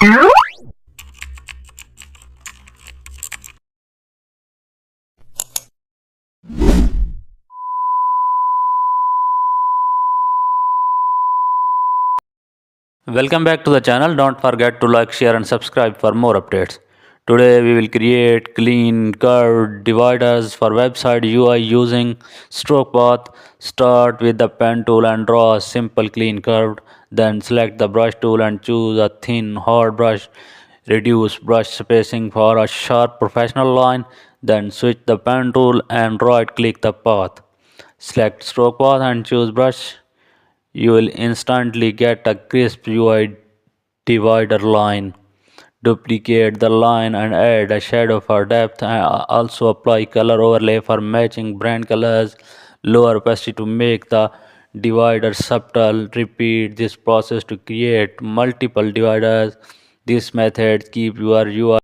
Welcome back to the channel. Don't forget to like, share and subscribe for more updates. Today we will create clean curved dividers for website UI using stroke path. Start with the pen tool and draw a simple clean curve. Then select the brush tool and choose a thin hard brush. Reduce brush spacing for a sharp professional line. Then switch the pen tool and right click the path. Select stroke path and choose brush. You will instantly get a crisp UI divider line. Duplicate the line and add a shadow for depth, and also apply color overlay for matching brand colors. Lower opacity to make the divider subtle. Repeat this process to create multiple dividers. This method keep your UI